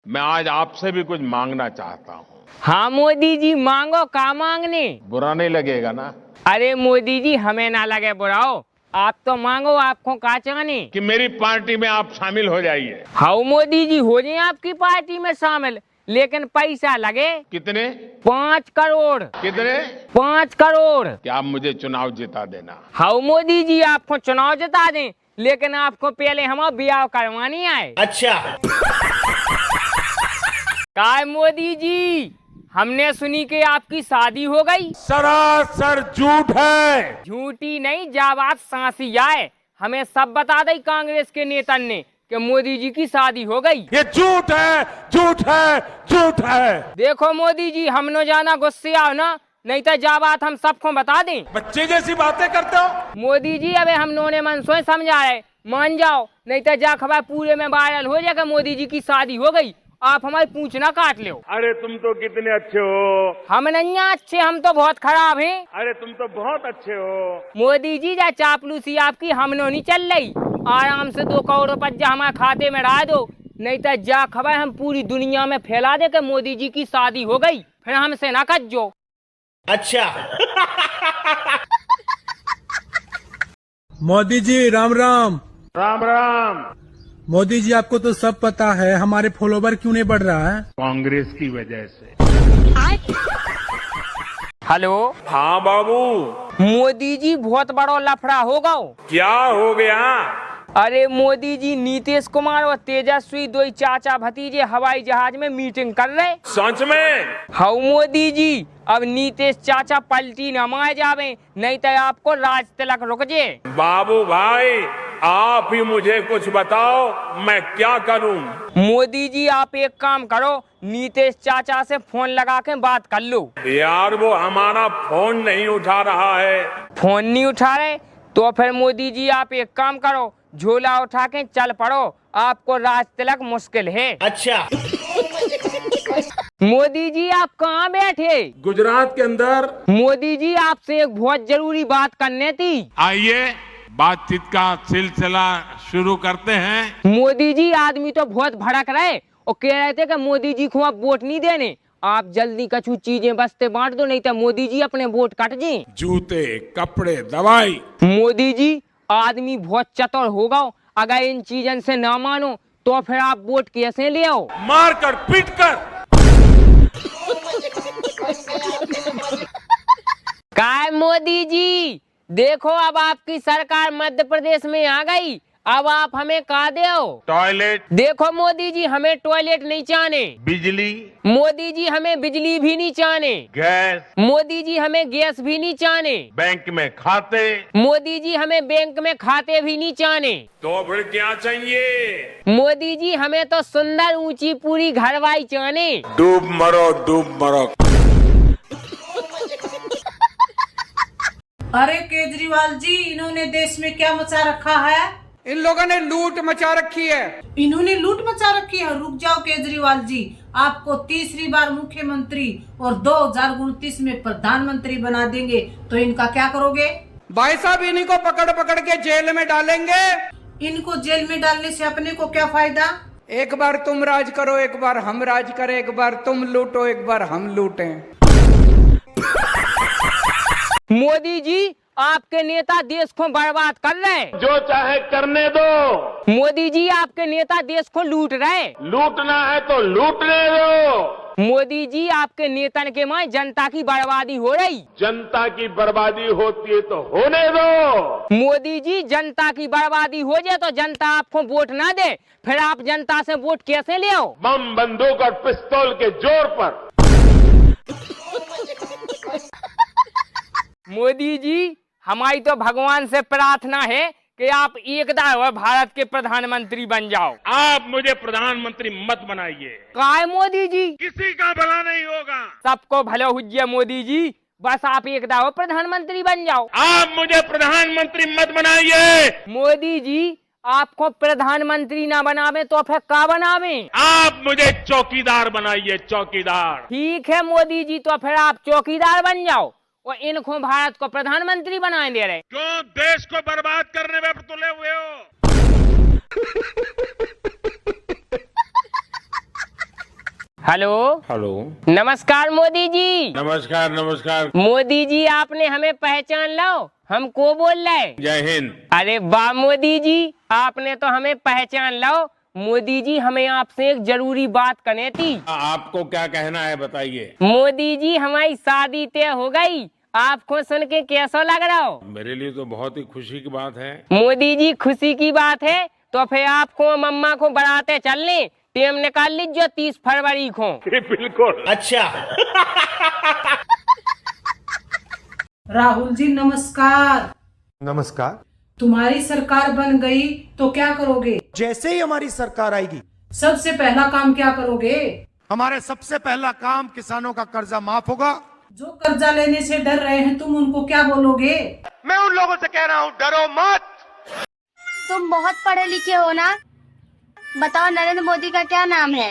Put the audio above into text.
मैं आज आपसे भी कुछ मांगना चाहता हूँ। हाँ मोदी जी, मांगो, का मांगने? बुरा नहीं लगेगा ना? अरे मोदी जी, हमें ना लगे बुराओ, आप तो मांगो, आपको का चाहने? कि मेरी पार्टी में आप शामिल हो जाइए। हाँ मोदी जी, हो जाए आपकी पार्टी में शामिल, लेकिन पैसा लगे। कितने? 5 करोड़। कितने? 5 करोड़। क्या आप मुझे चुनाव जिता देना? हाँ मोदी जी, आपको चुनाव जिता दें, लेकिन आपको पहले हम ब्याह करवानी है। अच्छा। काय मोदी जी, हमने सुनी कि आपकी शादी हो गई। सरासर झूठ है। झूठी नहीं, जब आप सांसी आए हमें सब बता दी कांग्रेस के नेता ने कि मोदी जी की शादी हो गई। ये झूठ है, झूठ है, झूठ है। देखो मोदी जी, हम न जाना गुस्से आओ ना, नहीं तो जा बात हम सबको बता दें। बच्चे जैसी बातें करते हो। मोदी जी, अबे हम ने मन सोच समझाए, मान जाओ, नहीं तो जा खबर पूरे में वायरल हो जाएगा मोदी जी की शादी हो गई, आप हमारी पूंछ ना काट लो। अरे तुम तो कितने अच्छे हो। हम नहीं अच्छे, हम तो बहुत खराब हैं। अरे तुम तो बहुत अच्छे हो। मोदी जी, जा चापलूसी आपकी हमनो नहीं चल रही, आराम से 2 करोड़ रुपया हमारे खाते में डाल दो, नहीं तो जा खबर हम पूरी दुनिया में फैला दे कि मोदी जी की शादी हो गई, फिर हमसे ना कज्जो। अच्छा। मोदी जी राम राम। राम राम। मोदी जी, आपको तो सब पता है, हमारे फॉलोवर क्यों नहीं बढ़ रहा है? कांग्रेस की वजह से। हेलो। हाँ बाबू। मोदी जी, बहुत बड़ा लफड़ा होगा। क्या हो गया? अरे मोदी जी, नीतीश कुमार और तेजस्वी दो चाचा भतीजे हवाई जहाज में मीटिंग कर रहे। सच में? हाँ मोदी जी, अब नीतीश चाचा पलटी न माए जावे, नहीं तो आपको राज तिलक रुक जे। बाबू भाई, आप ही मुझे कुछ बताओ, मैं क्या करूं? मोदी जी, आप एक काम करो, नीतीश चाचा से फोन लगा के बात कर लो। यार वो हमारा फोन नहीं उठा रहा है। फोन नहीं उठा रहे तो फिर मोदी जी, आप एक काम करो, झोला उठा के चल पड़ो, आपको राज तिलक मुश्किल है। अच्छा। मोदी जी, आप कहाँ बैठे? गुजरात के अंदर। मोदी जी, आपसे एक बहुत जरूरी बात करनी थी। आइए बातचीत का सिलसिला शुरू करते हैं। मोदी जी, आदमी तो बहुत भड़क रहे और कह रहे थे कि मोदी जी को आप वोट नहीं देने, आप जल्दी कछु चीजें बस्ते बांट दो, नहीं तो मोदी जी अपने वोट कट जाए। जूते, कपड़े, दवाई। मोदी जी, आदमी बहुत चतुर होगा, अगर इन चीजों से ना मानो तो फिर आप वोट कैसे ले आओ? मार कर, पीट कर। काय मोदी जी, देखो अब आपकी सरकार मध्य प्रदेश में आ गई, अब आप हमें का दो? टॉयलेट। देखो मोदी जी, हमें टॉयलेट नहीं चाहने। बिजली। मोदी जी, हमें बिजली भी नहीं चाहने। गैस। मोदी जी, हमें गैस भी नहीं चाहने। बैंक में खाते। मोदी जी, हमें बैंक में खाते भी नहीं चाहने। तो फिर क्या चाहिए? मोदी जी, हमें तो सुंदर ऊंची पूरी घरवाई चाहने। डूब मरो, डूब मरो। अरे केजरीवाल जी, इन्होंने देश में क्या मचा रखा है? इन लोगों ने लूट मचा रखी है। इन्होंने लूट मचा रखी है? रुक जाओ केजरीवाल जी, आपको तीसरी बार मुख्यमंत्री और 2029 में प्रधानमंत्री बना देंगे, तो इनका क्या करोगे? भाई साहब, इन्हीं को पकड़ पकड़ के जेल में डालेंगे। इनको जेल में डालने से अपने को क्या फायदा? एक बार तुम राज करो, एक बार हम राज करें, एक बार तुम लूटो, एक बार हम लूटें। मोदी जी, आपके नेता देश को बर्बाद कर रहे। जो चाहे करने दो। मोदी जी, आपके नेता देश को लूट रहे। लूटना है तो लूटने दो। मोदी जी, आपके नेता के माय जनता की बर्बादी हो रही। जनता की बर्बादी होती है तो होने दो। मोदी जी, जनता की बर्बादी हो जाए तो जनता आपको वोट ना दे, फिर आप जनता से वोट कैसे ले आओ? बम, बंदूक और पिस्तौल के जोर पर। मोदी जी, हमारी तो भगवान से प्रार्थना है कि आप एकदा भारत के प्रधानमंत्री बन जाओ। आप मुझे प्रधानमंत्री मत बनाइए। काय मोदी जी, किसी का भला नहीं होगा। सबको भला हुज्जे मोदी जी, बस आप एकदा प्रधानमंत्री बन जाओ। आप मुझे प्रधानमंत्री मत बनाइए। मोदी जी, आपको प्रधानमंत्री ना बनावे तो फिर का बनावे? आप मुझे चौकीदार बनाइए, चौकीदार। ठीक है मोदी जी, तो फिर आप चौकीदार बन जाओ और इनको भारत को प्रधानमंत्री बनाए दे रहे। क्यों देश को बर्बाद करने में तुले हुए हो? हेलो। हेलो। नमस्कार मोदी जी। नमस्कार नमस्कार। मोदी जी आपने हमें पहचान लो, हम को बोल रहे? जय हिंद। अरे वाह मोदी जी, आपने तो हमें पहचान लो। मोदी जी हमें आपसे एक जरूरी बात करनी थी। आपको क्या कहना है बताइए। मोदी जी हमारी शादी तय हो गई, आपको सुन के कैसा लग रहा हो? मेरे लिए तो बहुत ही खुशी की बात है। मोदी जी खुशी की बात है तो फिर आपको मम्मा को बढ़ाते चलने टेम निकाल लीजिए 30 फरवरी को। बिल्कुल। अच्छा। राहुल जी नमस्कार। नमस्कार। तुम्हारी सरकार बन गई तो क्या करोगे? जैसे ही हमारी सरकार आएगी सबसे पहला काम क्या करोगे? हमारे सबसे पहला काम किसानों का कर्जा माफ होगा। जो कर्जा लेने से डर रहे हैं तुम उनको क्या बोलोगे? मैं उन लोगों से कह रहा हूँ, डरो मत। तुम बहुत पढ़े लिखे हो ना, बताओ नरेंद्र मोदी का क्या नाम है?